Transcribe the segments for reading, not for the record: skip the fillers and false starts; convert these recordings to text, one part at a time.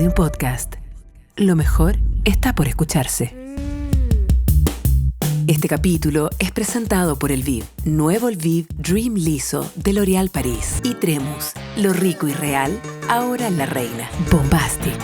de un podcast. Lo mejor está por escucharse. Este capítulo es presentado por Elvive, nuevo Elvive Dream Liso de L'Oréal Paris y Tremus, lo rico y real, ahora la reina. Bombastic.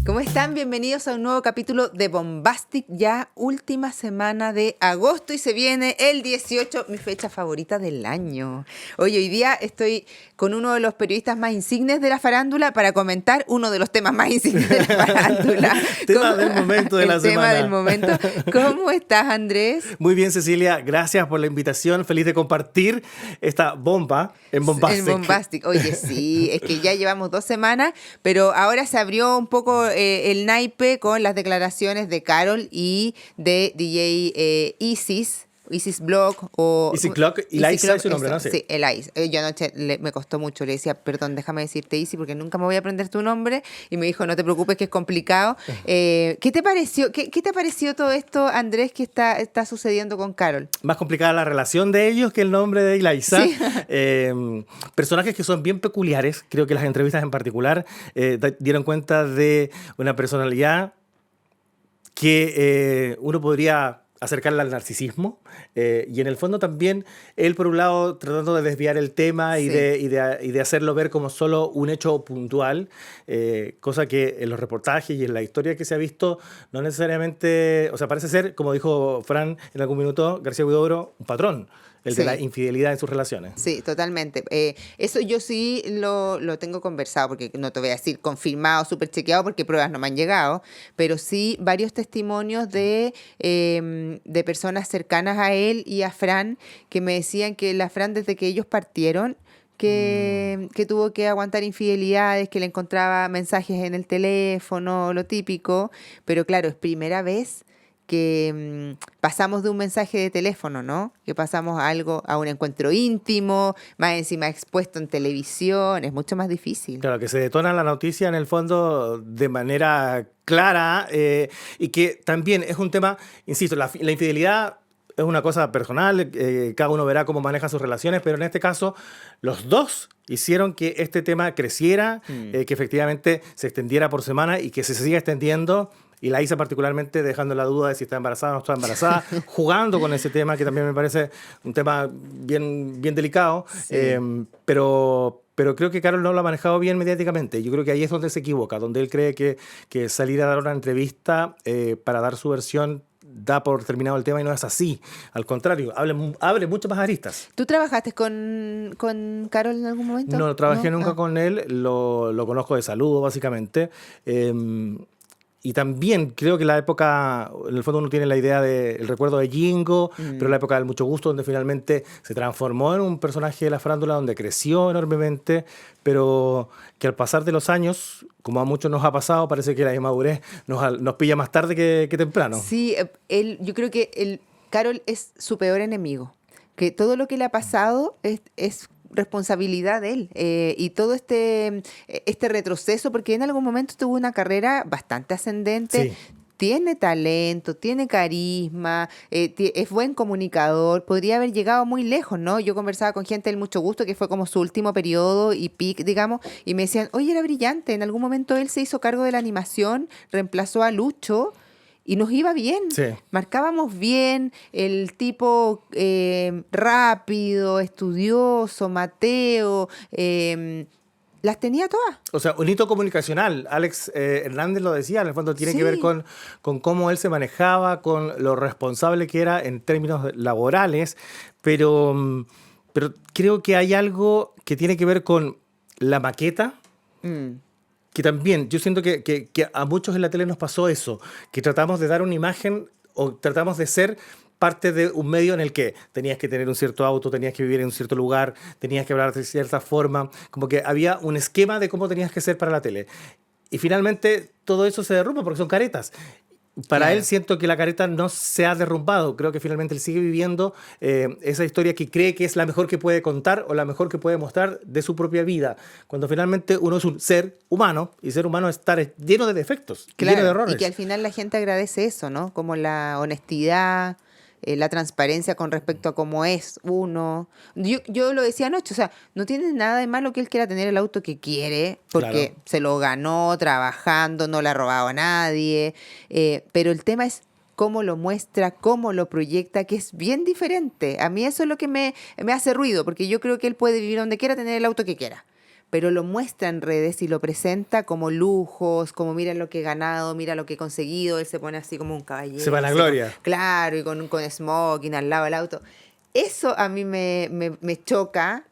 ¿Cómo están? Bienvenidos a un nuevo capítulo de Bombastic, ya última semana de agosto y se viene el 18, mi fecha favorita del año. Hoy día estoy con uno de los periodistas más insignes de la farándula para comentar uno de los temas más insignes de la farándula. Tema del momento de la semana. El tema del momento. ¿Cómo estás, Andrés? Muy bien, Cecilia. Gracias por la invitación. Feliz de compartir esta bomba en Bombastic. En Bombastic. Oye, sí, es que ya llevamos 2 semanas, pero ahora se abrió un poco el naipe con las declaraciones de Karol y de DJ Isis Block o... Easy Clock. Eliza es su nombre, ¿no? Sí, Eliza. Yo anoche me costó mucho. Le decía, perdón, déjame decirte Easy porque nunca me voy a aprender tu nombre. Y me dijo, no te preocupes que es complicado. ¿Qué te pareció? ¿Qué te ha parecido todo esto, Andrés, que está sucediendo con Karol? Más complicada la relación de ellos que el nombre de Eliza. Sí. Personajes que son bien peculiares. Creo que las entrevistas en particular dieron cuenta de una personalidad que uno podría acercarla al narcisismo y en el fondo también él por un lado tratando de desviar el tema y, sí, de hacerlo ver como solo un hecho puntual, cosa que en los reportajes y en la historia que se ha visto no necesariamente, o sea, parece ser, como dijo Fran en algún minuto, García Huidobro, un patrón. El de la infidelidad en sus relaciones. Sí, totalmente. Eso yo sí lo tengo conversado, porque no te voy a decir confirmado, súper chequeado, porque pruebas no me han llegado, pero sí varios testimonios de personas cercanas a él y a Fran, que me decían que la Fran desde que ellos partieron, que tuvo que aguantar infidelidades, que le encontraba mensajes en el teléfono, lo típico, pero claro, es primera vez que pasamos de un mensaje de teléfono, ¿no? Que pasamos a un encuentro íntimo, más encima expuesto en televisión, es mucho más difícil. Claro, que se detona la noticia en el fondo de manera clara y que también es un tema, insisto, la infidelidad es una cosa personal, cada uno verá cómo maneja sus relaciones, pero en este caso los dos hicieron que este tema creciera, que efectivamente se extendiera por semana y que se siga extendiendo. Y la Isa particularmente dejando la duda de si está embarazada o no está embarazada, jugando con ese tema que también me parece un tema bien delicado, sí. Pero creo que Karol no lo ha manejado bien mediáticamente. Yo creo que ahí es donde se equivoca, donde él cree que salir a dar una entrevista para dar su versión da por terminado el tema y no es así. Al contrario, abre mucho más aristas. ¿Tú trabajaste con Karol en algún momento? No trabajé nunca con él, lo conozco de saludo básicamente. Y también creo que la época, en el fondo uno tiene la idea del recuerdo de Jingo, pero la época del mucho gusto, donde finalmente se transformó en un personaje de la farándula, donde creció enormemente, pero que al pasar de los años, como a muchos nos ha pasado, parece que la inmadurez nos pilla más tarde que temprano. Sí, yo creo que Karol es su peor enemigo, que todo lo que le ha pasado es responsabilidad de él y todo este retroceso, porque en algún momento tuvo una carrera bastante ascendente. Sí. Tiene talento, tiene carisma, es buen comunicador, podría haber llegado muy lejos, ¿no? Yo conversaba con gente del Mucho Gusto, que fue como su último periodo y pic, digamos, y me decían, oye, era brillante, en algún momento él se hizo cargo de la animación, reemplazó a Lucho, y nos iba bien, sí. Marcábamos bien, el tipo rápido, estudioso, Mateo, las tenía todas. O sea, un hito comunicacional. Alex Hernández lo decía, en el fondo tiene que ver con cómo él se manejaba, con lo responsable que era en términos laborales, pero creo que hay algo que tiene que ver con la maqueta, que también, yo siento que a muchos en la tele nos pasó eso, que tratamos de dar una imagen o tratamos de ser parte de un medio en el que tenías que tener un cierto auto, tenías que vivir en un cierto lugar, tenías que hablar de cierta forma, como que había un esquema de cómo tenías que ser para la tele. Y finalmente todo eso se derrumba porque son caretas. Para él siento que la careta no se ha derrumbado. Creo que finalmente él sigue viviendo esa historia que cree que es la mejor que puede contar o la mejor que puede mostrar de su propia vida. Cuando finalmente uno es un ser humano y ser humano es estar lleno de defectos, claro, lleno de errores. Y que al final la gente agradece eso, ¿no? Como la honestidad, la transparencia con respecto a cómo es uno. Yo lo decía anoche, o sea, no tiene nada de malo que él quiera tener el auto que quiere, porque Claro. se lo ganó trabajando, no le ha robado a nadie, pero el tema es cómo lo muestra, cómo lo proyecta, que es bien diferente. A mí eso es lo que me hace ruido, porque yo creo que él puede vivir donde quiera, tener el auto que quiera. Pero lo muestra en redes y lo presenta como lujos, como mira lo que he ganado, mira lo que he conseguido. Él se pone así como un caballero. Se va a la gloria. Claro, y con smoking al lado del auto. Eso a mí me choca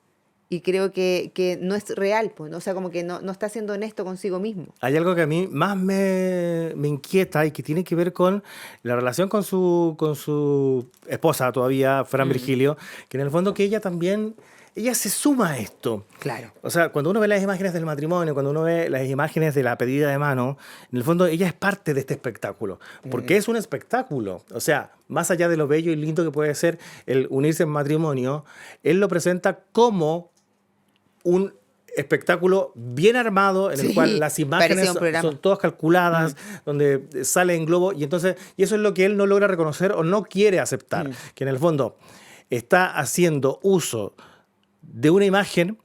y creo que no es real, pues, ¿no? O sea, como que no está siendo honesto consigo mismo. Hay algo que a mí más me inquieta y que tiene que ver con la relación con su esposa todavía, Fran Virgilio, que en el fondo que ella también, ella se suma a esto. Claro. O sea, cuando uno ve las imágenes del matrimonio, cuando uno ve las imágenes de la pedida de mano, en el fondo ella es parte de este espectáculo, porque es un espectáculo. O sea, más allá de lo bello y lindo que puede ser el unirse en matrimonio, él lo presenta como un espectáculo bien armado en el Sí, cual las imágenes parecía un programa. son todas calculadas, donde sale en globo y entonces y eso es lo que él no logra reconocer o no quiere aceptar, que en el fondo está haciendo uso de una imagen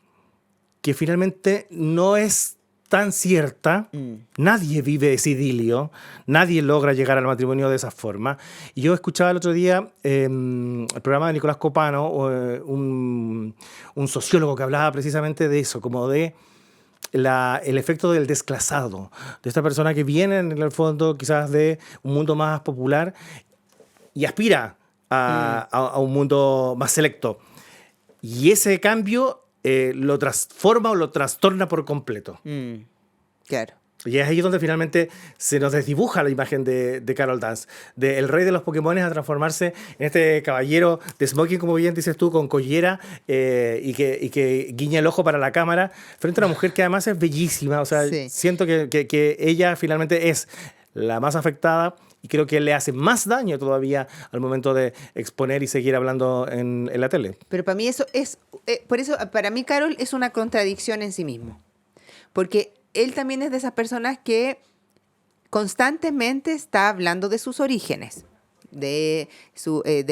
que finalmente no es tan cierta. Nadie vive ese idilio, nadie logra llegar al matrimonio de esa forma. Y yo escuchaba el otro día el programa de Nicolás Copano, un sociólogo que hablaba precisamente de eso, como de el efecto del desclasado, de esta persona que viene en el fondo quizás de un mundo más popular y aspira a un mundo más selecto. Y ese cambio lo transforma o lo trastorna por completo. Claro. Y es ahí donde finalmente se nos desdibuja la imagen de Carol Dance, del rey de los Pokémones a transformarse en este caballero de smoking, como bien dices tú, con collera y que guiña el ojo para la cámara, frente a una mujer que además es bellísima. O sea, Sí. siento que ella finalmente es la más afectada y creo que le hace más daño todavía al momento de exponer y seguir hablando en la tele. Pero para mí eso es, por eso para mí Carol es una contradicción en sí mismo. Porque él también es de esas personas que constantemente está hablando de sus orígenes, de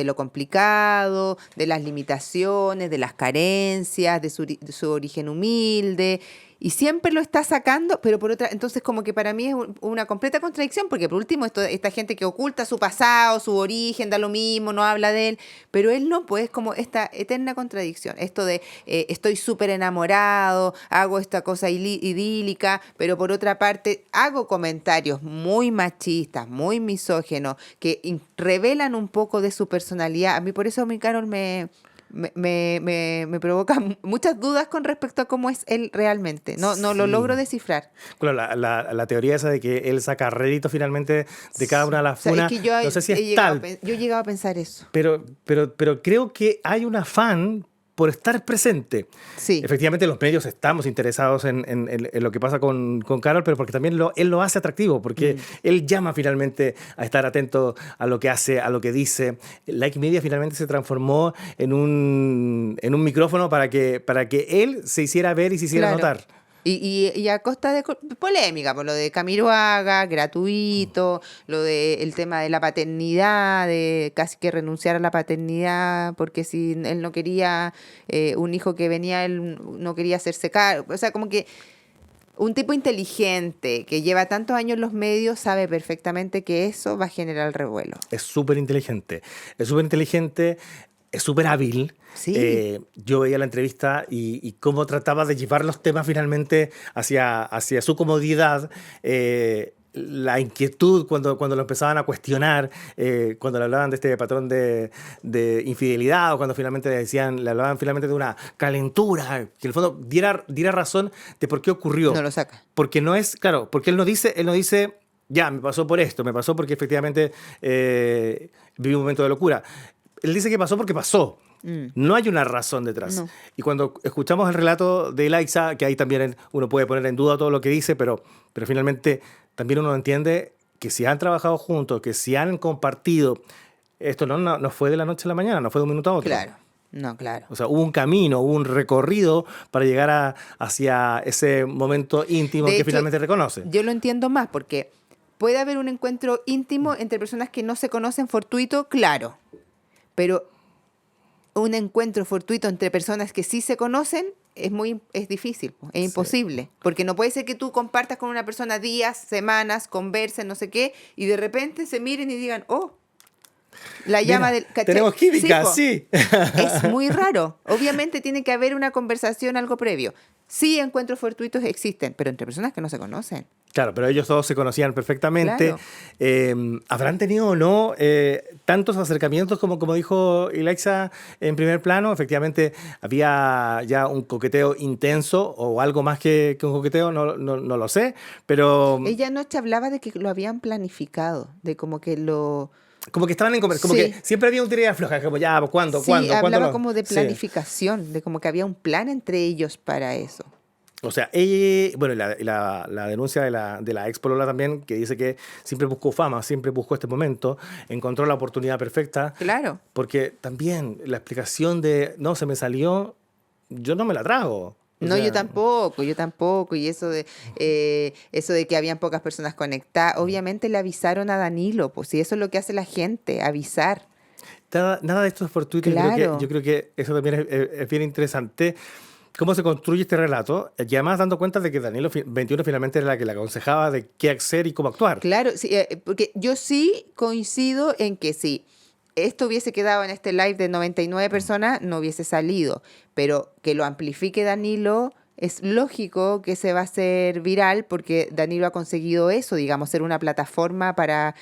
lo complicado, de las limitaciones, de las carencias, de su origen humilde, y siempre lo está sacando, pero por otra, entonces como que para mí es una completa contradicción, porque por último esta gente que oculta su pasado, su origen, da lo mismo, no habla de él, pero él no, pues es como esta eterna contradicción, esto de estoy súper enamorado, hago esta cosa idílica, pero por otra parte hago comentarios muy machistas, muy misógenos, que revelan un poco de su personalidad. A mí por eso mi Carol me provoca muchas dudas con respecto a cómo es él realmente. No lo Sí. logro descifrar. Claro, la teoría esa de que él saca rédito finalmente de cada una de las O sea, funas, es que yo no sé si he es llegado tal, yo he llegado a pensar eso. pero creo que hay un afán por estar presente. Sí. Efectivamente, los medios estamos interesados en lo que pasa con Carol, pero porque también él lo hace atractivo, porque él llama finalmente a estar atento a lo que hace, a lo que dice. Like Media finalmente se transformó en un micrófono para que él se hiciera ver y se hiciera Claro. notar. Y a costa de polémica, por lo de Camiroaga, gratuito, lo del tema de la paternidad, de casi que renunciar a la paternidad, porque si él no quería un hijo que venía, él no quería hacerse cargo. O sea, como que un tipo inteligente que lleva tantos años en los medios sabe perfectamente que eso va a generar revuelo. Es súper inteligente. Es súper inteligente, es súper hábil. Sí. Yo veía la entrevista y cómo trataba de llevar los temas finalmente hacia su comodidad. La inquietud cuando lo empezaban a cuestionar, cuando le hablaban de este patrón de infidelidad o cuando finalmente le hablaban finalmente de una calentura, que en el fondo diera razón de por qué ocurrió. No lo saca. Porque no es, claro, porque él no dice, ya, me pasó por esto, me pasó porque efectivamente viví un momento de locura. Él dice que pasó porque pasó. No hay una razón detrás. No. Y cuando escuchamos el relato de Elaiza, que ahí también uno puede poner en duda todo lo que dice, pero finalmente también uno entiende que si han trabajado juntos, que si han compartido, esto no fue de la noche a la mañana, no fue de un minuto a otro. Claro. No, claro. O sea, hubo un camino, hubo un recorrido para llegar hacia ese momento íntimo De que hecho, finalmente reconoce. Yo lo entiendo más porque puede haber un encuentro íntimo entre personas que no se conocen fortuito, claro. pero un encuentro fortuito entre personas que sí se conocen es difícil, po, es imposible, porque no puede ser que tú compartas con una persona días, semanas, conversen, no sé qué, y de repente se miren y digan, oh, la llama Mira, del... ¿cachai? tenemos química, po. sí. Es muy raro. Obviamente tiene que haber una conversación, algo previo. Sí, encuentros fortuitos existen, pero entre personas que no se conocen. Claro, pero ellos todos se conocían perfectamente. Claro. ¿Habrán tenido o no tantos acercamientos como dijo Ilaxa en primer plano? Efectivamente, había ya un coqueteo intenso o algo más que un coqueteo, no lo sé, pero Ella anoche hablaba de que lo habían planificado, de como que lo... como que estaban en conversación, como Sí. que siempre había un tira floja, como ya, ¿cuándo? Sí, ¿Cuándo? hablaba lo-? como de Sí. planificación, de como que había un plan entre ellos para eso. O sea, ella, bueno, la denuncia de la ex polola también, que dice que siempre buscó fama, siempre buscó este momento, encontró la oportunidad perfecta, Claro. porque también la explicación de, no, se me salió, yo no me la trago. O No, sea, yo tampoco. Y eso de que habían pocas personas conectadas, obviamente le avisaron a Danilo, pues, y eso es lo que hace la gente, avisar. nada de esto es fortuito. Claro. Yo creo que eso también es bien interesante. Cómo se construye este relato, y además dando cuenta de que Danilo 21 finalmente era la que le aconsejaba de qué hacer y cómo actuar. Claro, sí, porque yo sí coincido en que si esto hubiese quedado en este live de 99 personas, no hubiese salido. Pero que lo amplifique Danilo, es lógico que se va a hacer viral porque Danilo ha conseguido eso, digamos, ser una plataforma para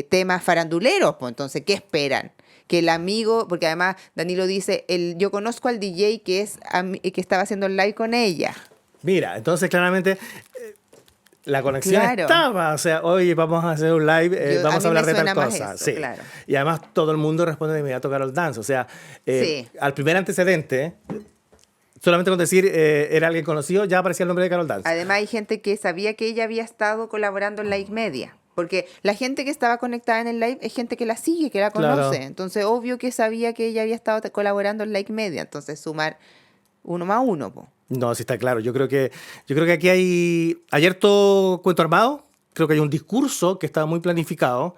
temas faranduleros. Pues entonces, ¿qué esperan? Que el amigo, porque además Danilo dice, yo conozco al DJ que estaba haciendo el live con ella. Mira, entonces claramente la conexión Claro. estaba. O sea, oye, vamos a hacer un live, A vamos mí a hablar me de tal suena más cosa. eso, Sí. claro. Y además todo el mundo responde de inmediato Carol Dance. O sea, Sí. al primer antecedente, solamente con decir era alguien conocido, ya aparecía el nombre de Carol Dance. Además hay gente que sabía que ella había estado colaborando en Like Media. Porque la gente que estaba conectada en el live es gente que la sigue, que la conoce. Claro. Entonces, obvio que sabía que ella había estado colaborando en Like Media. Entonces, sumar 1 más 1, po. No, sí está claro. Yo creo que aquí hay harto cuento armado. Creo que hay un discurso que está muy planificado.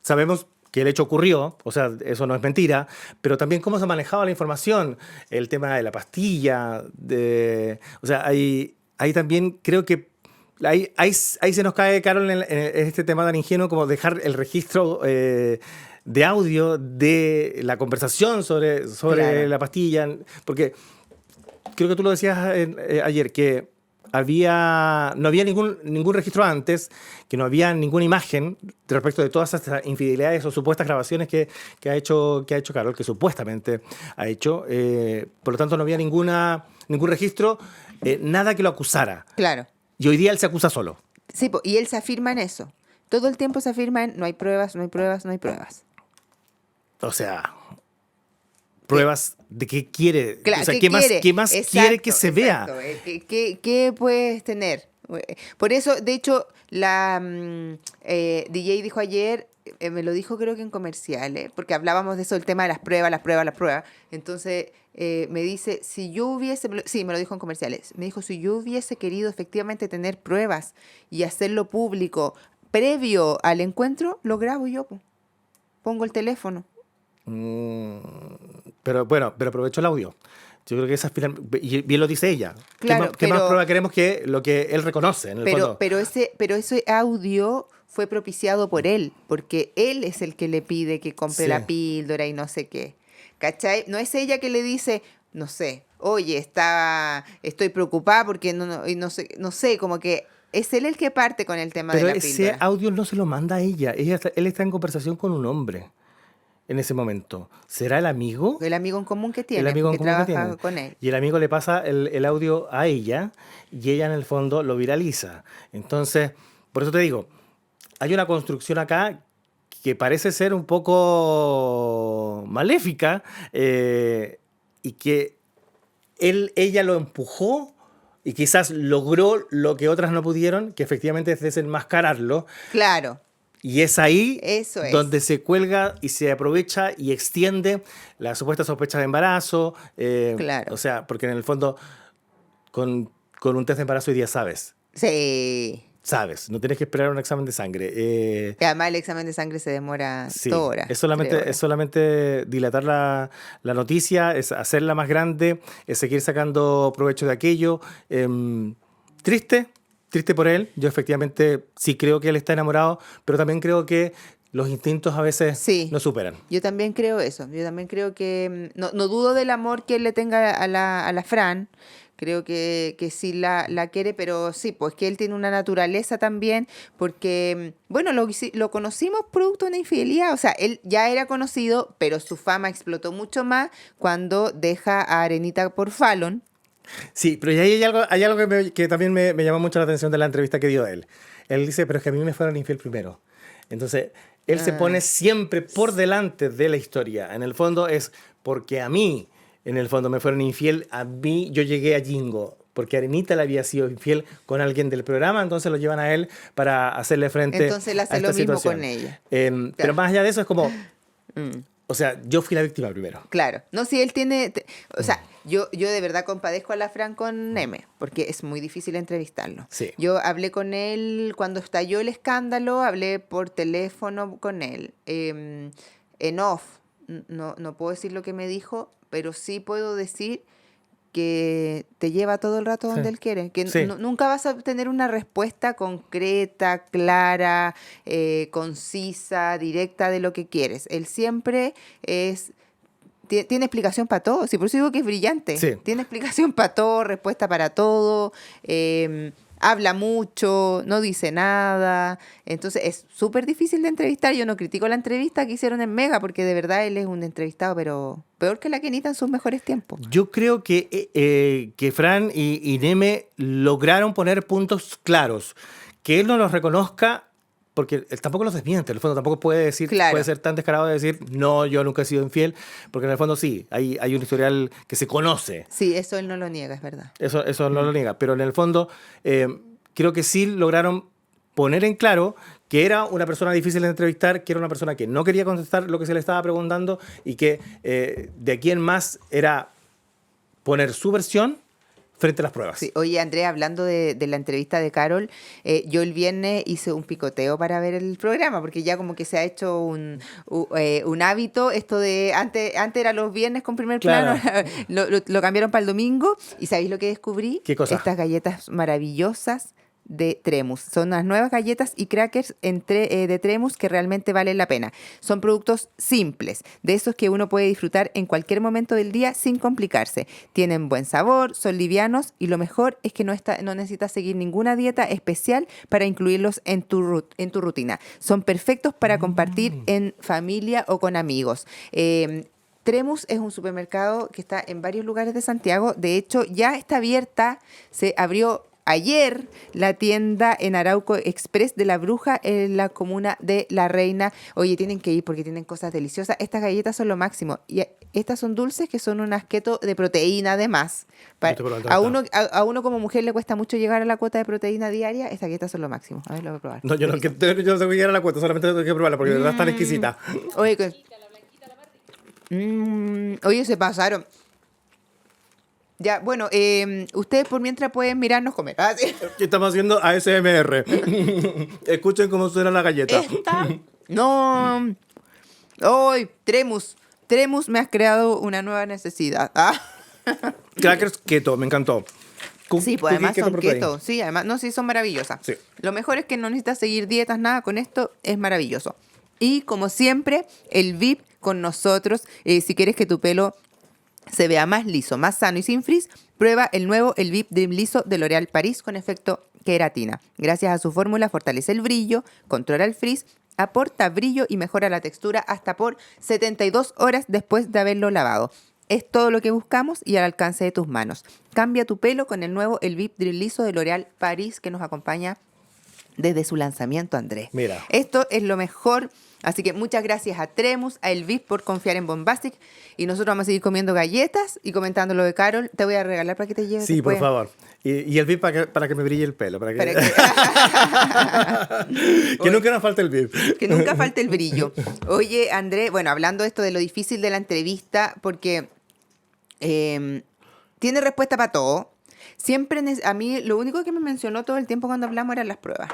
Sabemos que el hecho ocurrió, o sea, eso no es mentira, pero también cómo se manejaba la información, el tema de la pastilla, o sea, ahí también creo que ahí se nos cae, Carol, en este tema tan ingenuo como dejar el registro de audio de la conversación sobre Claro. la pastilla, porque creo que tú lo decías ayer, que no había ningún registro antes, que no había ninguna imagen respecto de todas estas infidelidades o supuestas grabaciones que ha hecho Carol, que supuestamente ha hecho. Por lo tanto, no había ningún registro, nada que lo acusara. Claro. Y hoy día él se acusa solo. Sí, po, y él se afirma en eso. Todo el tiempo se afirma en no hay pruebas, no hay pruebas, no hay pruebas. O sea, pruebas de qué quiere. Claro, o sea, ¿qué ¿qué quiere? más Exacto, quiere que se exacto. vea? ¿Qué puedes tener? Por eso, de hecho, la DJ dijo ayer, me lo dijo creo que en comerciales, porque hablábamos de eso, el tema de las pruebas. Entonces me dice, si yo hubiese, sí, me lo dijo en comerciales, me dijo, si yo hubiese querido efectivamente tener pruebas y hacerlo público previo al encuentro, lo grabo yo, po. Pongo el teléfono. Pero bueno, pero aprovecho el audio. Yo creo que esa y bien lo dice ella. Claro, ¿Qué más pero- prueba queremos que lo que él reconoce en el fondo? Pero ese audio fue propiciado por él, porque él es el que le pide que compre Sí. la píldora y no sé qué. ¿Cachai? No es ella que le dice, no sé, oye, estoy preocupada porque y no sé, como que es él el que parte con el tema Pero de la ese píldora. audio no se lo manda a ella. Él está en conversación con un hombre en ese momento. ¿Será el amigo? El amigo en común que El tiene, amigo en que común que trabaja tiene. con él. Y el amigo le pasa el audio a ella y ella en el fondo lo viraliza. Entonces, por eso te digo, hay una construcción acá que parece ser un poco maléfica y que ella lo empujó y quizás logró lo que otras no pudieron, que efectivamente es desenmascararlo. Claro, Y es ahí eso es. donde se cuelga y se aprovecha y extiende la supuesta sospecha de embarazo. Claro. O sea, porque en el fondo con un test de embarazo hoy día sabes. Sí. sabes, no tienes que esperar un examen de sangre. Y además el examen de sangre se demora Sí, 2 horas. es 3 horas. solamente dilatar la noticia, es hacerla más grande, es seguir sacando provecho de aquello. Triste por él. Yo efectivamente sí creo que él está enamorado, pero también creo que los instintos a veces Sí. no superan. Yo también creo eso. Yo también creo que no dudo del amor que él le tenga a la Fran. Creo que sí la quiere, pero sí, pues que él tiene una naturaleza también, porque, bueno, lo conocimos producto de una infidelidad. O sea, él ya era conocido, pero su fama explotó mucho más cuando deja a Arenita por Fallon. Sí, pero ahí hay algo que también me llamó mucho la atención de la entrevista que dio él. Él dice, pero es que a mí me fueron infiel primero. Entonces, él se pone siempre por delante de la historia. En el fondo es porque a mí, en el fondo, me fueron infiel. A mí, yo llegué a Jingo, porque Arenita le había sido infiel con alguien del programa, entonces lo llevan a él para hacerle frente Entonces él hace a esta lo mismo situación. con ella. Pero más allá de eso es como, Mm. o sea, yo fui la víctima primero. Claro. No, si él tiene... O sea, yo de verdad compadezco a la Fran con M, porque es muy difícil entrevistarlo. Sí. Yo hablé con él cuando estalló el escándalo, hablé por teléfono con él. En off, no puedo decir lo que me dijo, pero sí puedo decir que te lleva todo el rato donde Sí. él quiere, que Sí. nunca vas a obtener una respuesta concreta, clara, concisa, directa de lo que quieres. Él siempre tiene explicación para todo, sí, por eso digo que es brillante. Sí. Tiene explicación para todo, respuesta para todo, habla mucho, no dice nada, entonces es súper difícil de entrevistar. Yo no critico la entrevista que hicieron en Mega, porque de verdad él es un entrevistado, pero peor que la Kenita en sus mejores tiempos. Yo creo que Fran y Neme lograron poner puntos claros. Que él no los reconozca, porque él tampoco los desmiente. En el fondo tampoco puede decir, Claro. puede ser tan descarado de decir, no, yo nunca he sido infiel, porque en el fondo sí, hay un historial que se conoce. Sí, eso él no lo niega, es verdad. Eso no lo niega. Pero en el fondo, creo que sí lograron poner en claro que era una persona difícil de entrevistar, que era una persona que no quería contestar lo que se le estaba preguntando y que de aquí en más era poner su versión frente a las pruebas. Sí. Oye, Andrea, hablando de la entrevista de Carol, yo el viernes hice un picoteo para ver el programa, porque ya como que se ha hecho un hábito, esto de, antes era los viernes con primer Claro. plano, lo cambiaron para el domingo, y ¿sabéis lo que descubrí? ¿Qué cosa? Estas galletas maravillosas de Tremus. Son unas nuevas galletas y crackers de Tremus que realmente valen la pena. Son productos simples, de esos que uno puede disfrutar en cualquier momento del día sin complicarse. Tienen buen sabor, son livianos y lo mejor es que no necesitas seguir ninguna dieta especial para incluirlos en tu rutina. Son perfectos para compartir en familia o con amigos. Tremus es un supermercado que está en varios lugares de Santiago. De hecho, ya está abierta, se abrió ayer la tienda en Arauco Express de la Bruja en la comuna de La Reina. Oye, tienen que ir porque tienen cosas deliciosas. Estas galletas son lo máximo. Y estas son dulces que son unas keto de proteína además. A uno como mujer le cuesta mucho llegar a la cuota de proteína diaria. Estas galletas son lo máximo. A ver, lo voy a probar. No, yo no tengo que llegar a la cuenta, solamente tengo que probarla porque de verdad es tan exquisita. Oye, oye, se pasaron. Ya, bueno, ustedes por mientras pueden mirarnos comer. Ah, sí. Aquí estamos haciendo ASMR. Escuchen cómo suena la galleta. No. Hoy, Tremus, me has creado una nueva necesidad. Ah. Crackers keto, me encantó. Sí, pues además son protein. keto. Sí, además, no, sí, son maravillosas. Sí. Lo mejor es que no necesitas seguir dietas, nada. Con esto es maravilloso. Y como siempre, el VIP con nosotros. Si quieres que tu pelo se vea más liso, más sano y sin frizz, prueba el nuevo El VIP Dream Liso de L'Oréal Paris con efecto queratina. Gracias a su fórmula fortalece el brillo, controla el frizz, aporta brillo y mejora la textura hasta por 72 horas después de haberlo lavado. Es todo lo que buscamos y al alcance de tus manos. Cambia tu pelo con el nuevo El VIP Dream Liso de L'Oréal Paris que nos acompaña desde su lanzamiento, Andrés. Mira. Esto es lo mejor. Así que muchas gracias a Tremus, a Elvis por confiar en Bombastic. Y nosotros vamos a seguir comiendo galletas y comentando lo de Carol. Te voy a regalar para que te lleves Sí, después. por favor. Y el VIP para que me brille el pelo. Para que, que nunca nos falte el VIP. Que nunca falte el brillo. Oye, Andrés, bueno, hablando esto de lo difícil de la entrevista, porque tiene respuesta para todo, Siempre, a mí lo único que me mencionó todo el tiempo cuando hablamos eran las pruebas.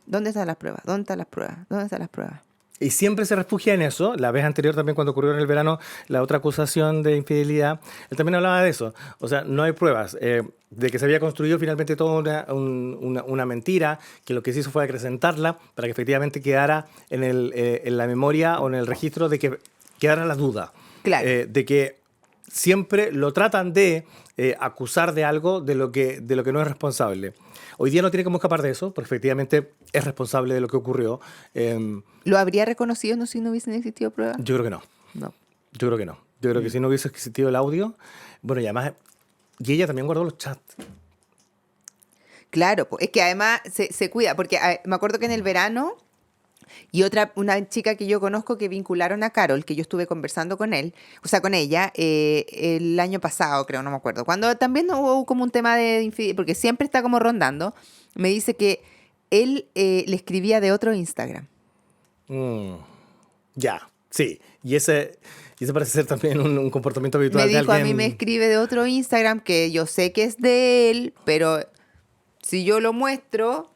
¿Dónde están las pruebas? ¿Dónde están las pruebas? ¿Dónde están las pruebas? Y siempre se refugia en eso. La vez anterior también, cuando ocurrió en el verano la otra acusación de infidelidad, él también hablaba de eso. O sea, no hay pruebas de que se había construido finalmente toda una mentira, que lo que se hizo fue acrecentarla para que efectivamente quedara en la memoria o en el registro, de que quedara la duda. Claro. De que siempre lo tratan de acusar de algo de lo que no es responsable. Hoy día no tiene cómo escapar de eso, porque efectivamente es responsable de lo que ocurrió. ¿Lo habría reconocido si no hubiesen existido pruebas? Yo creo que no. No. Yo creo que no. Yo creo que si no hubiese existido el audio, bueno, y además, y ella también guardó los chats. Claro, es que además se cuida, porque me acuerdo que en el verano, y una chica que yo conozco que vincularon a Carol, que yo estuve conversando con ella, el año pasado, creo, no me acuerdo, cuando también hubo como un tema de infidelidad, porque siempre está como rondando, me dice que él le escribía de otro Instagram. Ya, sí. Y ese parece ser también un comportamiento habitual Me de dijo, alguien. a mí me escribe de otro Instagram que yo sé que es de él, pero si yo lo muestro,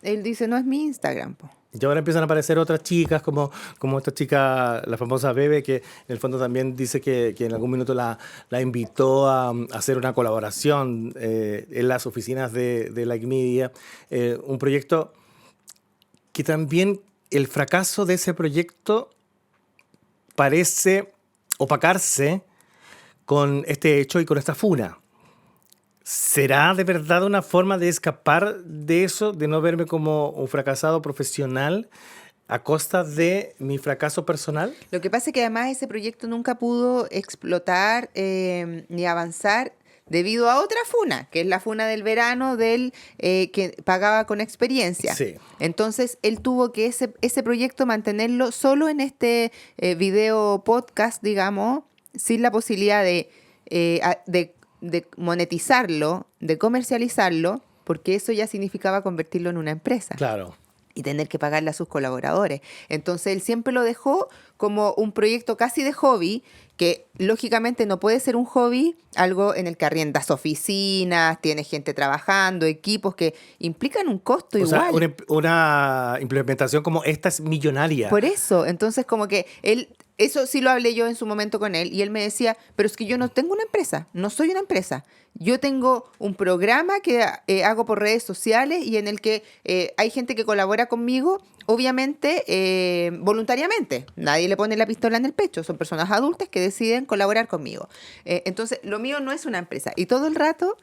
él dice, no es mi Instagram, po. Y ahora empiezan a aparecer otras chicas, como esta chica, la famosa Bebe, que en el fondo también dice que en algún minuto la invitó a hacer una colaboración en las oficinas de Like Media. Un proyecto que también el fracaso de ese proyecto parece opacarse con este hecho y con esta funa. ¿Será de verdad una forma de escapar de eso, de no verme como un fracasado profesional a costa de mi fracaso personal? Lo que pasa es que además ese proyecto nunca pudo explotar ni avanzar debido a otra funa, que es la funa del verano del que pagaba con experiencia. Sí. Entonces, él tuvo que ese proyecto mantenerlo solo en este video podcast, digamos, sin la posibilidad de monetizarlo, de comercializarlo, porque eso ya significaba convertirlo en una empresa. Claro. Y tener que pagarle a sus colaboradores. Entonces él siempre lo dejó como un proyecto casi de hobby, que lógicamente no puede ser un hobby, algo en el que arriendas oficinas, tienes gente trabajando, equipos que implican un costo O igual. sea, una implementación como esta es millonaria. Por eso, entonces como que eso sí lo hablé yo en su momento con él, y él me decía, pero es que yo no tengo una empresa, no soy una empresa. Yo tengo un programa que hago por redes sociales y en el que hay gente que colabora conmigo, obviamente voluntariamente. Nadie le pone la pistola en el pecho, son personas adultas que deciden colaborar conmigo. Entonces, lo mío no es una empresa. Y todo el rato,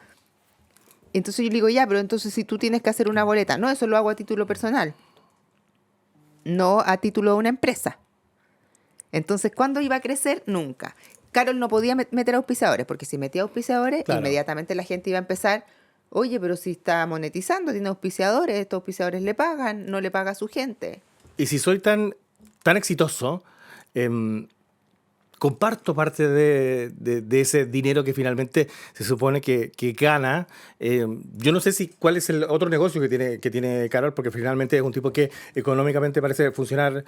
entonces yo le digo, ya, pero entonces si tú tienes que hacer una boleta, no, eso lo hago a título personal, no a título de una empresa. Entonces, ¿cuándo iba a crecer? Nunca. Carol no podía meter auspiciadores, porque si metía auspiciadores, claro, inmediatamente la gente iba a empezar, oye, pero si está monetizando, tiene auspiciadores, estos auspiciadores le pagan, no le paga a su gente. Y si soy tan exitoso, comparto parte de ese dinero que finalmente se supone que gana. Yo no sé cuál es el otro negocio que tiene Carol, porque finalmente es un tipo que económicamente parece funcionar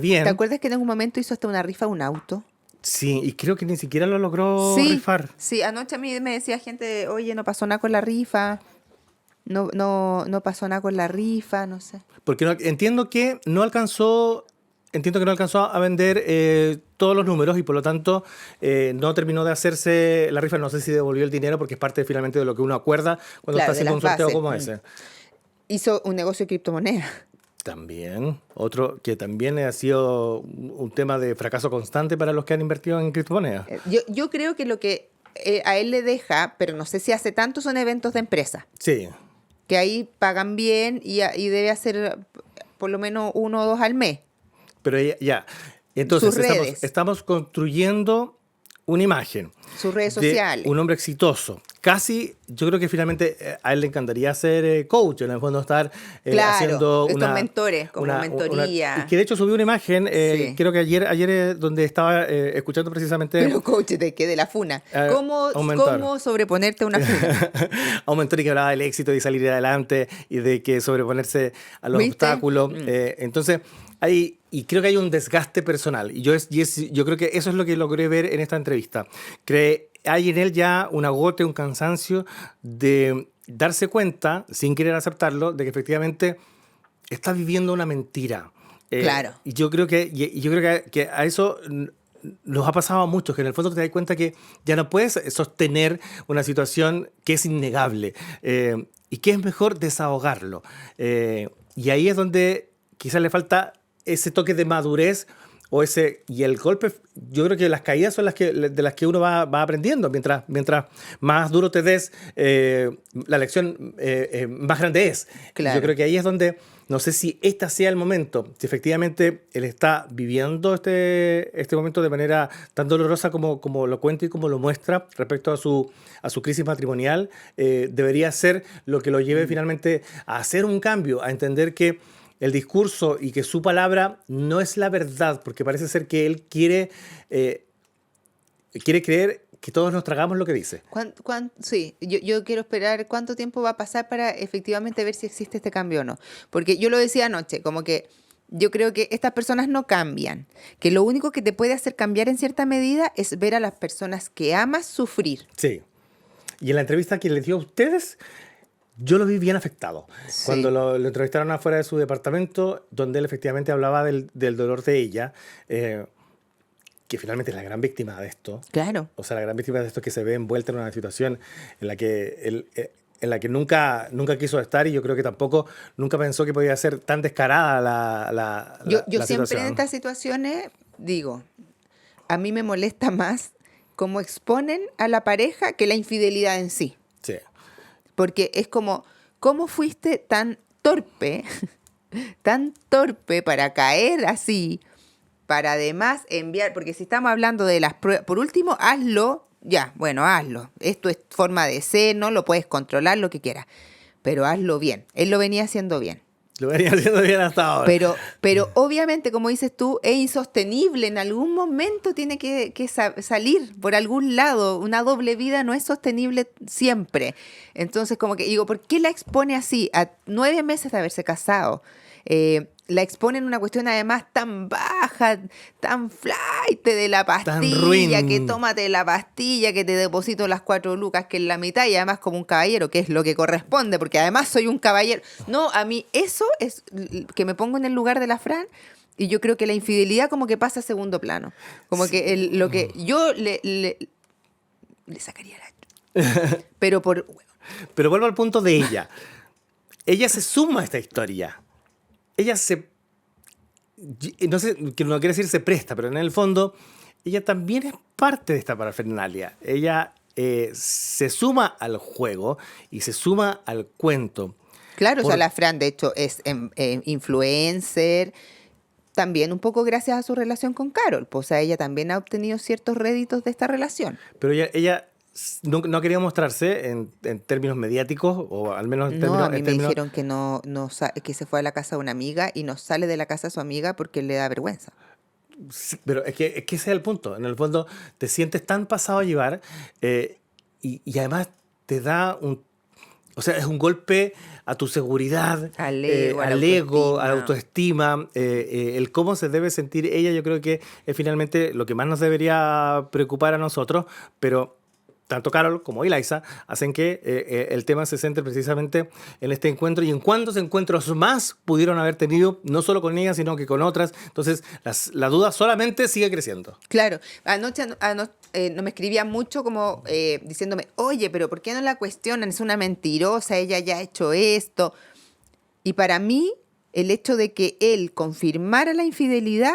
bien. ¿Te acuerdas que en algún momento hizo hasta una rifa de un auto? Sí, y creo que ni siquiera lo logró rifar. Sí, anoche a mí me decía gente, oye, no pasó nada con la rifa, no pasó nada con la rifa, no sé. Porque entiendo que no alcanzó a vender todos los números y por lo tanto no terminó de hacerse la rifa. No sé si devolvió el dinero porque es parte finalmente de lo que uno acuerda cuando está haciendo un sorteo como ese. Hizo un negocio de criptomonedas. También, otro que también ha sido un tema de fracaso constante para los que han invertido en criptomonedas. Yo creo que lo que a él le deja, pero no sé si hace tanto, son eventos de empresa. Sí. Que ahí pagan bien y debe hacer por lo menos 1 o 2 al mes. Pero ya. Entonces redes. estamos construyendo una imagen. Sus redes de sociales. Un hombre exitoso. Casi, yo creo que finalmente a él le encantaría ser coach, en el fondo estar haciendo estos mentores, como mentoría. Y que de hecho subió una imagen, Sí. creo que ayer donde estaba escuchando precisamente... Pero coach, ¿de qué? De la funa. ¿Cómo sobreponerte a una funa? A un mentor que hablaba del éxito y salir adelante y de que sobreponerse a los obstáculos. Entonces, y creo que hay un desgaste personal. Y yo creo que eso es lo que logré ver en esta entrevista. hay en él ya un agote, un cansancio de darse cuenta, sin querer aceptarlo, de que efectivamente está viviendo una mentira. Claro. Y yo creo que a eso nos ha pasado a muchos, que en el fondo te das cuenta que ya no puedes sostener una situación que es innegable y que es mejor desahogarlo. Y ahí es donde quizás le falta ese toque de madurez y el golpe. Yo creo que las caídas son de las que uno va aprendiendo. Mientras más duro te des, la lección más grande es. Claro. Yo creo que ahí es donde, no sé si este sea el momento, si efectivamente él está viviendo este momento de manera tan dolorosa como lo cuenta y como lo muestra respecto a su crisis matrimonial, debería ser lo que lo lleve finalmente a hacer un cambio, a entender que el discurso y que su palabra no es la verdad, porque parece ser que él quiere creer que todos nos tragamos lo que dice. Sí, yo quiero esperar cuánto tiempo va a pasar para efectivamente ver si existe este cambio o no. Porque yo lo decía anoche, como que yo creo que estas personas no cambian, que lo único que te puede hacer cambiar en cierta medida es ver a las personas que amas sufrir. Sí. Y en la entrevista que les dio a ustedes, yo lo vi bien afectado. Sí. Cuando lo entrevistaron afuera de su departamento, donde él efectivamente hablaba del dolor de ella, que finalmente es la gran víctima de esto. Claro. O sea, la gran víctima de esto es que se ve envuelta en una situación en la que nunca quiso estar, y yo creo que tampoco nunca pensó que podía ser tan descarada la Yo la siempre situación. en estas situaciones digo, a mí me molesta más cómo exponen a la pareja que la infidelidad en sí. Sí. Porque es como, ¿cómo fuiste tan torpe para caer así? Para además enviar, porque si estamos hablando de las pruebas, por último, hazlo, ya, bueno, hazlo. Esto es forma de ser, no lo puedes controlar, lo que quieras, pero hazlo bien. Él lo venía haciendo bien. Lo venía haciendo bien hasta ahora. Pero obviamente, como dices tú, es insostenible. En algún momento tiene que salir por algún lado. Una doble vida no es sostenible siempre. Entonces, como que digo, ¿por qué la expone así? A 9 meses de haberse casado. La expone en una cuestión además tan baja, tan flight de la pastilla, ruin. que tómate la pastilla, que te deposito las 4 lucas, que es la mitad, y además como un caballero, que es lo que corresponde, porque además soy un caballero. No, a mí eso es que me pongo en el lugar de la Fran, y yo creo que la infidelidad como que pasa a segundo plano. Como que lo que yo le sacaría la... Pero Pero vuelvo al punto de ella. Ella se suma a esta historia. Ella no sé, que no quiere decir se presta, pero en el fondo ella también es parte de esta parafernalia. Ella se suma al juego y se suma al cuento. Claro, o sea, la Fran de hecho es influencer, también un poco gracias a su relación con Carol. Pues, o sea, ella también ha obtenido ciertos réditos de esta relación. Pero ella no quería mostrarse en términos mediáticos, o al menos en términos... No, a mí me dijeron que que se fue a la casa de una amiga y no sale de la casa de su amiga porque le da vergüenza. Sí, pero es que ese es el punto. En el fondo te sientes tan pasado a llevar y además te da o sea, es un golpe a tu seguridad, Al ego, a la autoestima, el cómo se debe sentir ella. Yo creo que es finalmente lo que más nos debería preocupar a nosotros, pero tanto Carol como Eliza hacen que el tema se centre precisamente en este encuentro y en cuántos encuentros más pudieron haber tenido, no solo con ella, sino que con otras. Entonces, la duda solamente sigue creciendo. Claro, anoche no me escribía mucho como diciéndome, oye, pero ¿por qué no la cuestionan? Es una mentirosa, ella ya ha hecho esto. Y para mí, el hecho de que él confirmara la infidelidad,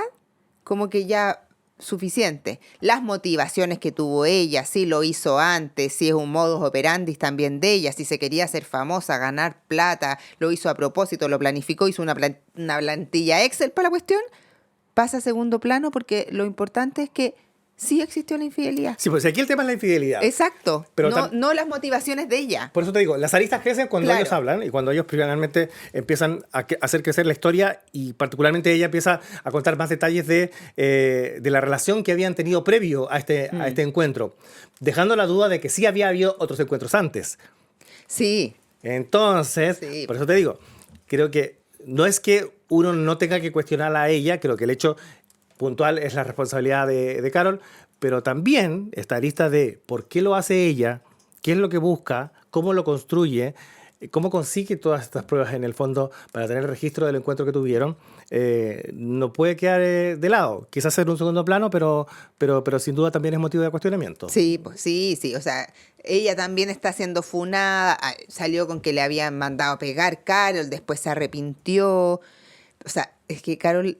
como que ya... suficiente. Las motivaciones que tuvo ella, si lo hizo antes, si es un modus operandi también de ella, si se quería hacer famosa, ganar plata, lo hizo a propósito, lo planificó, hizo una plantilla Excel para la cuestión, pasa a segundo plano porque lo importante es que sí existió la infidelidad. Sí, pues aquí el tema es la infidelidad. Exacto, Pero no las motivaciones de ella. Por eso te digo, las aristas crecen cuando Claro. ellos hablan y cuando ellos finalmente empiezan a hacer crecer la historia, y particularmente ella empieza a contar más detalles de la relación que habían tenido previo a este encuentro, dejando la duda de que sí había habido otros encuentros antes. Sí. Entonces, Sí. por eso te digo, creo que no es que uno no tenga que cuestionarla a ella, creo que el hecho puntual es la responsabilidad de Carol, pero también esta arista de por qué lo hace ella, qué es lo que busca, cómo lo construye, cómo consigue todas estas pruebas en el fondo para tener registro del encuentro que tuvieron, no puede quedar de lado. Quizás en un segundo plano, pero sin duda también es motivo de cuestionamiento. Sí, pues sí. O sea, ella también está siendo funada. Salió con que le habían mandado a pegar Carol, después se arrepintió. O sea, es que Carol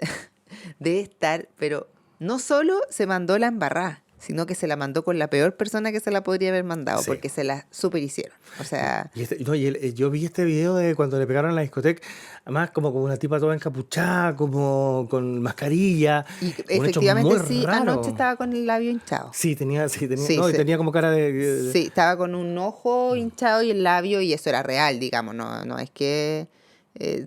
debe estar, pero no solo se mandó la embarrada, sino que se la mandó con la peor persona que se la podría haber mandado, Sí. porque se la super hicieron. O sea, Yo vi este video de cuando le pegaron en la discoteca, además como con una tipa toda encapuchada, como con mascarilla. y un hecho efectivamente muy sí, raro. anoche estaba con el labio hinchado. Sí, tenía, Sí, no, y sí. tenía como cara de... Sí, estaba con un ojo hinchado y el labio, y eso era real, digamos, no es que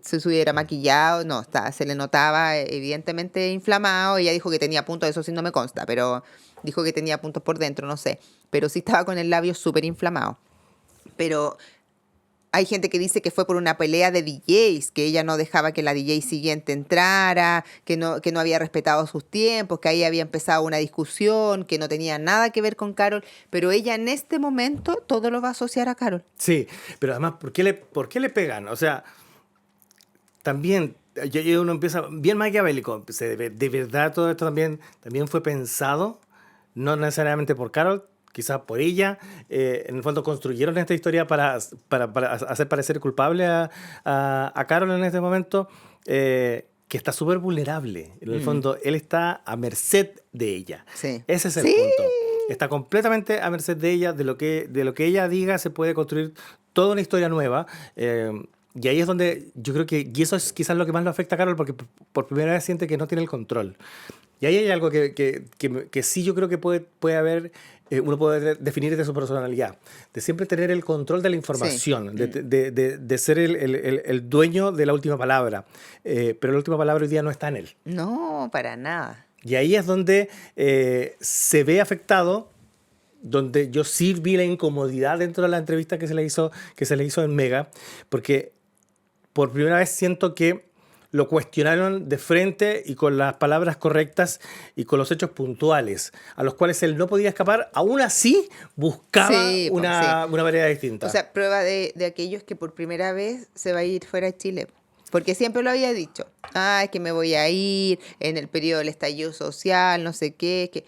se hubiera maquillado, no, se le notaba evidentemente inflamado. Ella dijo que tenía puntos, eso sí no me consta, pero dijo que tenía puntos por dentro, no sé, pero sí estaba con el labio súper inflamado. Pero hay gente que dice que fue por una pelea de DJs, que ella no dejaba que la DJ siguiente entrara, que no había respetado sus tiempos, que ahí había empezado una discusión, que no tenía nada que ver con Carol, pero ella en este momento todo lo va a asociar a Carol. Sí, pero además, ¿por qué le pegan? O sea, también uno empieza bien maquiavélico. De verdad todo esto también fue pensado, no necesariamente por Carol, quizás por ella. En el fondo construyeron esta historia para hacer parecer culpable a Carol en este momento, que está súper vulnerable. En el fondo, él está a merced de ella. Sí. Ese es el Sí. punto. Está completamente a merced de ella, de lo que ella diga, se puede construir toda una historia nueva. Y ahí es donde yo creo que, y eso es quizás lo que más lo afecta a Carol, porque por primera vez siente que no tiene el control. Y ahí hay algo que sí yo creo que puede haber, uno puede definir de su personalidad, de siempre tener el control de la información, Sí. de ser el dueño de la última palabra. Pero la última palabra hoy día no está en él. No, para nada. Y ahí es donde se ve afectado, donde yo sí vi la incomodidad dentro de la entrevista que se le hizo en Mega, porque por primera vez siento que lo cuestionaron de frente y con las palabras correctas y con los hechos puntuales, a los cuales él no podía escapar. Aún así, buscaba Sí, pues, una manera distinta. O sea, prueba de aquello es que por primera vez se va a ir fuera de Chile. Porque siempre lo había dicho. Es que me voy a ir en el periodo del estallido social, no sé qué.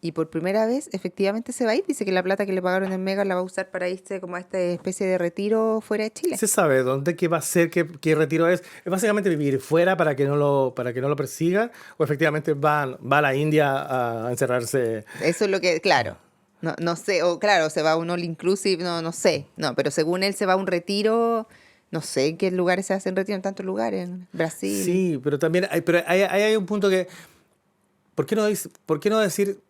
Y por primera vez, efectivamente, se va a ir. Dice que la plata que le pagaron en Mega la va a usar para irse como a esta especie de retiro fuera de Chile. ¿Se sabe dónde, qué va a ser, qué retiro es? ¿Es básicamente vivir fuera para que no lo persigan? ¿O efectivamente va a la India a encerrarse? Eso es lo que, claro. No sé, o claro, se va a un all inclusive, no sé. No, pero según él se va a un retiro. No sé en qué lugares se hacen retiro, en tantos lugares, en Brasil. Sí, pero también hay un punto que, ¿por qué no decir,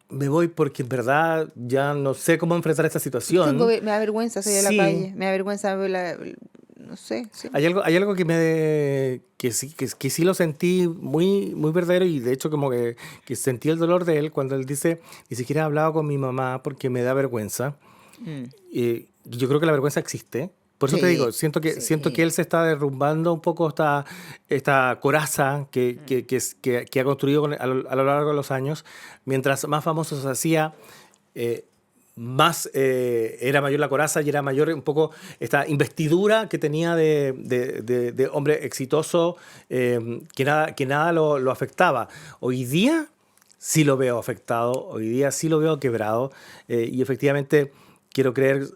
me voy porque en verdad ya no sé cómo enfrentar esta situación? Me da vergüenza salir a Sí. la calle, me da vergüenza no sé. Sí. Hay algo que sí lo sentí muy, muy verdadero, y de hecho como que sentí el dolor de él cuando él dice, ni siquiera he hablado con mi mamá porque me da vergüenza. Yo creo que la vergüenza existe. Por eso te Sí, digo, siento que él se está derrumbando un poco esta coraza que ha construido a lo largo de los años. Mientras más famoso se hacía, más era mayor la coraza y era mayor un poco esta investidura que tenía de hombre exitoso, que nada lo afectaba. Hoy día sí lo veo afectado, hoy día sí lo veo quebrado, y efectivamente quiero creer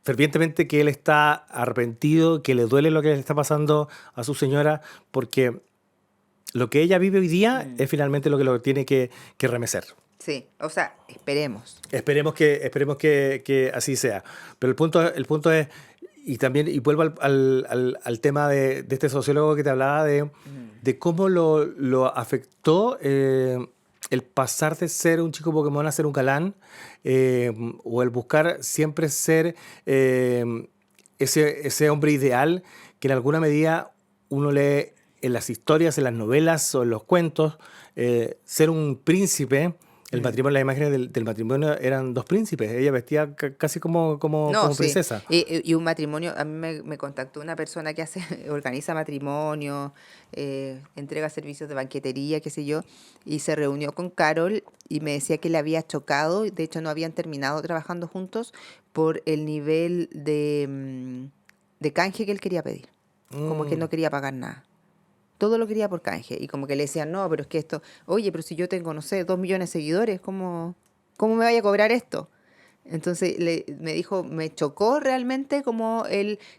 fervientemente que él está arrepentido, que le duele lo que le está pasando a su señora, porque lo que ella vive hoy día es finalmente lo que lo tiene que remecer. Sí, o sea, esperemos. Esperemos que así sea. Pero el punto es, y vuelvo al tema de este sociólogo que te hablaba de cómo lo afectó el pasar de ser un chico Pokémon a ser un galán, o el buscar siempre ser ese hombre ideal que en alguna medida uno lee en las historias, en las novelas o en los cuentos, ser un príncipe El matrimonio, las imágenes del matrimonio eran dos príncipes. Ella vestía casi como No, sí. princesa. Y un matrimonio, a mí me contactó una persona que organiza matrimonio, entrega servicios de banquetería, qué sé yo, y se reunió con Carol y me decía que le había chocado, de hecho no habían terminado trabajando juntos por el nivel de canje que él quería pedir. Como que no quería pagar nada. Todo lo quería por canje. Y como que le decían, no, pero es que esto, oye, pero si yo tengo, no sé, 2 millones de seguidores, ¿cómo me vaya a cobrar esto? Entonces me dijo, me chocó realmente como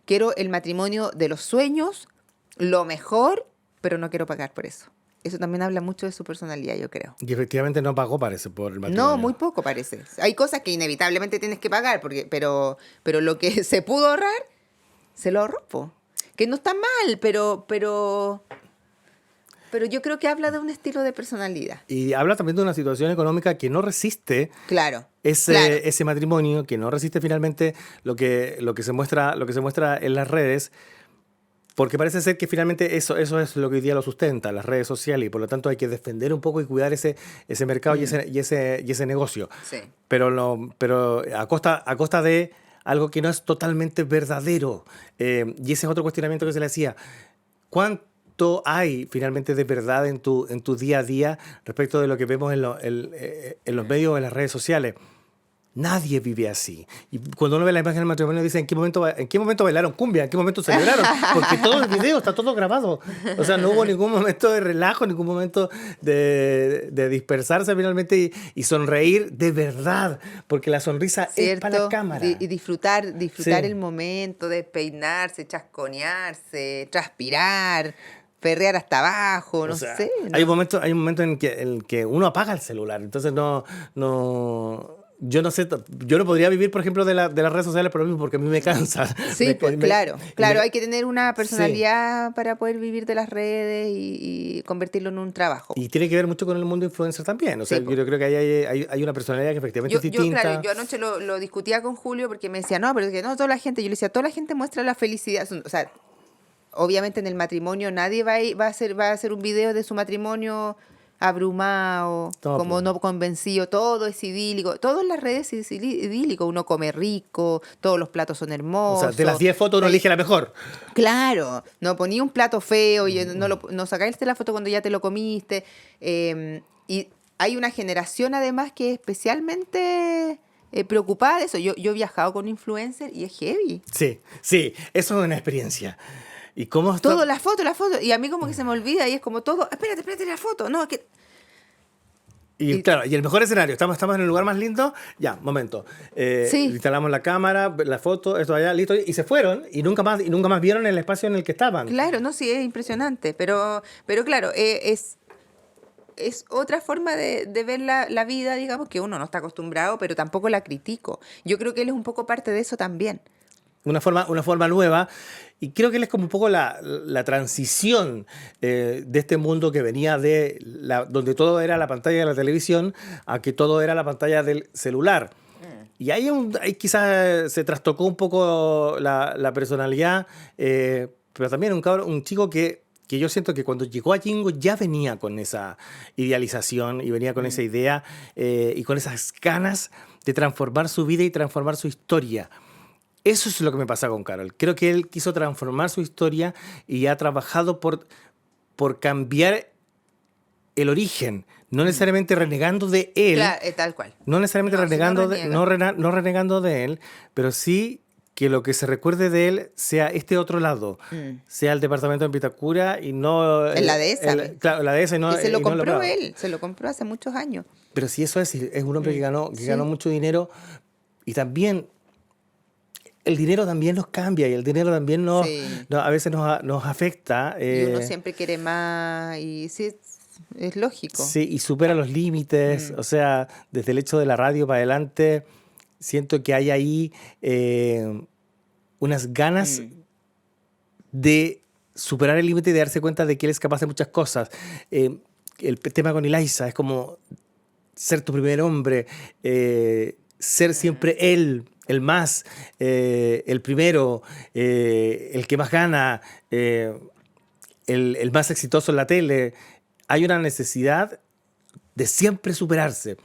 quiero el matrimonio de los sueños, lo mejor, pero no quiero pagar por eso. Eso también habla mucho de su personalidad, yo creo. Y efectivamente no pagó, parece, por el matrimonio. No, muy poco parece. Hay cosas que inevitablemente tienes que pagar, pero lo que se pudo ahorrar, se lo ahorró, po. Que no está mal, pero yo creo que habla de un estilo de personalidad. Y habla también de una situación económica que no resiste Claro. ese matrimonio, que no resiste finalmente lo que se muestra en las redes, porque parece ser que finalmente eso es lo que hoy día lo sustenta, las redes sociales, y por lo tanto hay que defender un poco y cuidar ese mercado y ese negocio. Sí. Pero a costa de algo que no es totalmente verdadero. Y ese es otro cuestionamiento que se le hacía. ¿Cuánto hay finalmente de verdad en tu día a día respecto de lo que vemos en los medios o en las redes sociales? Nadie vive así. Y cuando uno ve la imagen del matrimonio dice, ¿en qué momento bailaron cumbia? ¿En qué momento celebraron? Porque todo el video está todo grabado. O sea, no hubo ningún momento de relajo, ningún momento de dispersarse finalmente y sonreír de verdad. Porque la sonrisa es para la cámara. Y disfrutar Sí. el momento de peinarse, chasconearse, transpirar, perrear hasta abajo, no O sea, sé. Hay ¿no? un momento en que uno apaga el celular. Entonces yo no sé, yo no podría vivir, por ejemplo, de las redes sociales por lo mismo, porque a mí me cansa. Sí, pues claro, hay que tener una Sí. personalidad para poder vivir de las redes y convertirlo en un trabajo. Y tiene que ver mucho con el mundo influencer también. O sea, Sí, po. yo creo que ahí hay una personalidad que efectivamente es distinta. Claro, yo anoche lo discutía con Julio porque me decía, no, pero es que no, toda la gente, yo le decía, toda la gente muestra la felicidad. O sea, obviamente en el matrimonio nadie va a hacer un video de su matrimonio abrumado, No, como pues. no convencido, todo es idílico, todo en las redes es idílico, uno come rico, todos los platos son O hermosos. sea, de las 10 fotos uno elige la mejor. Claro, no ponía un plato feo y no sacaste la foto cuando ya te lo comiste. Y hay una generación además que es especialmente preocupada de eso. Yo he viajado con influencers y es heavy. Sí, eso es una experiencia. ¿Y cómo está? Todo, la foto. Y a mí como que se me olvida y es como todo, espérate la foto. No, es que... Y claro, y el mejor escenario, estamos en el lugar más lindo, ya, momento. Sí. Instalamos la cámara, la foto, esto allá, listo, y se fueron, y nunca más vieron el espacio en el que estaban. Claro, no, sí, es impresionante. Pero claro, es otra forma de ver la vida, digamos, que uno no está acostumbrado, pero tampoco la critico. Yo creo que él es un poco parte de eso también. Una forma nueva, y creo que él es como un poco la transición de este mundo que venía donde todo era la pantalla de la televisión a que todo era la pantalla del celular. Y ahí quizás se trastocó un poco la personalidad, pero también un chico que yo siento que cuando llegó a Jingo ya venía con esa idealización y venía con esa idea y con esas ganas de transformar su vida y transformar su historia. Eso es lo que me pasa con Carol. Creo que él quiso transformar su historia y ha trabajado por cambiar el origen, no necesariamente renegando de él. Claro, tal cual. No necesariamente No, renegando, sí, no no renegando de él, pero sí que lo que se recuerde de él sea este otro lado, sea el departamento en Vitacura y no... En la dehesa. Claro, la dehesa y no... Y se lo y no compró Prado. él, se lo compró hace muchos años. Pero si eso es un hombre que ganó Sí. mucho dinero y también... El dinero también nos cambia y el dinero también Sí. a veces nos afecta. Y uno siempre quiere más y sí, es lógico. Sí, y supera los límites. O sea, desde el hecho de la radio para adelante, siento que hay ahí unas ganas de superar el límite y de darse cuenta de que él es capaz de muchas cosas. El tema con Eliza es como ser tu primer hombre, ser siempre él, el más, el primero, el que más gana, el más exitoso en la tele. Hay una necesidad de siempre superarse.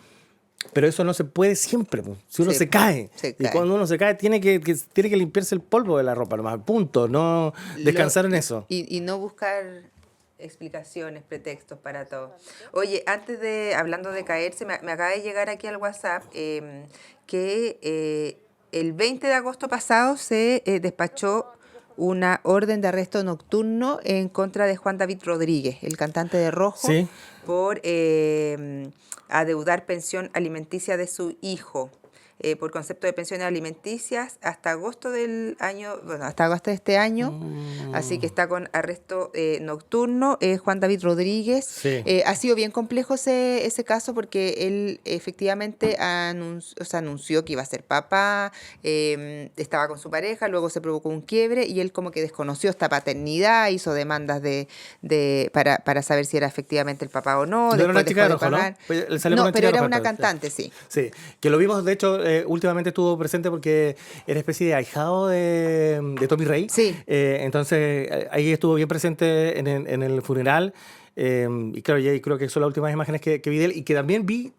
Pero eso no se puede siempre, po. Si uno Sí, se cae. se Y cae. cuando uno se cae, tiene que limpiarse el polvo de la ropa, nomás. Punto. No descansar en eso. Y no buscar explicaciones, pretextos para todo. Oye, hablando de caerse, me acaba de llegar aquí al WhatsApp que el 20 de agosto pasado se despachó una orden de arresto nocturno en contra de Juan David Rodríguez, el cantante de Rojo, Sí. por adeudar pensión alimenticia de su hijo. Por concepto de pensiones alimenticias hasta agosto de este año, así que está con arresto nocturno. Juan David Rodríguez. Sí. Ha sido bien complejo ese caso porque él efectivamente anunció que iba a ser papá, estaba con su pareja, luego se provocó un quiebre y él como que desconoció esta paternidad, hizo demandas para saber si era efectivamente el papá o no. No era una después chica de dejó rojo, ¿no? pagar. Pues él salió No, con una pero chica era roja, una entonces. cantante, sí. Sí, que lo vimos, de hecho, últimamente estuvo presente porque era especie de ahijado de Tommy Rey. Sí. Entonces, ahí estuvo bien presente en el funeral. Y claro, y creo que son las últimas imágenes que vi de él y que también vi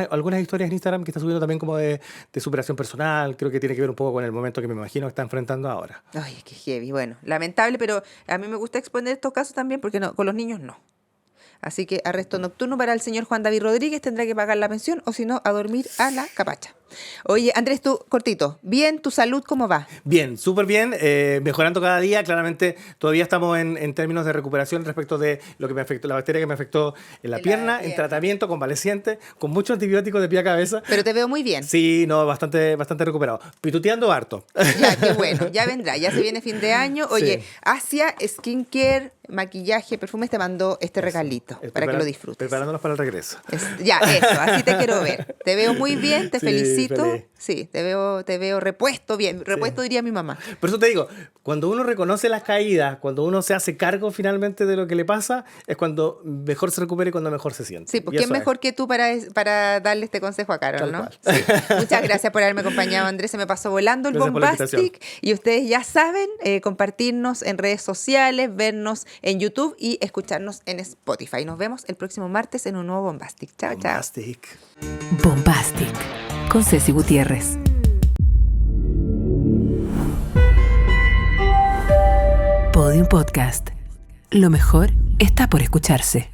algunas historias en Instagram que está subiendo también como de superación personal. Creo que tiene que ver un poco con el momento que me imagino que está enfrentando ahora. Ay, qué heavy. Bueno, lamentable, pero a mí me gusta exponer estos casos también porque con los niños no. Así que arresto nocturno para el señor Juan David Rodríguez, tendrá que pagar la pensión o si no, a dormir a la capacha. Oye, Andrés, tú, cortito, bien, tu salud, ¿cómo va? Bien, súper bien, mejorando cada día. Claramente todavía estamos en términos de recuperación respecto de lo que me afectó, la bacteria que me afectó en la pierna, en tratamiento, convaleciente, con muchos antibióticos de pie a cabeza. Pero te veo muy bien. Sí, no, bastante recuperado. Pituteando harto. Ya, qué bueno, ya vendrá, ya se viene fin de año. Oye, Sí. Asia Skincare, maquillaje, perfumes te mandó este regalito para que lo disfrutes. Preparándonos para el regreso. Ya, eso, así te quiero ver. Te veo muy bien, te Sí, felicito. feliz. Sí, te veo repuesto bien. Repuesto diría mi mamá. Por eso te digo, cuando uno reconoce las caídas, cuando uno se hace cargo finalmente de lo que le pasa, es cuando mejor se recupera y cuando mejor se siente. Sí, pues Y quién eso mejor que tú para darle este consejo a Carol, Tal ¿no? cual. Sí. Muchas gracias por haberme acompañado, Andrés. Se me pasó volando el Gracias por la Bombastic. Y ustedes ya saben, compartirnos en redes sociales, vernos en YouTube y escucharnos en Spotify. Nos vemos el próximo martes en un nuevo Bombastic. Chao, chao. Bombastic. Bombastic con Ceci Gutiérrez. Podium Podcast. Lo mejor está por escucharse.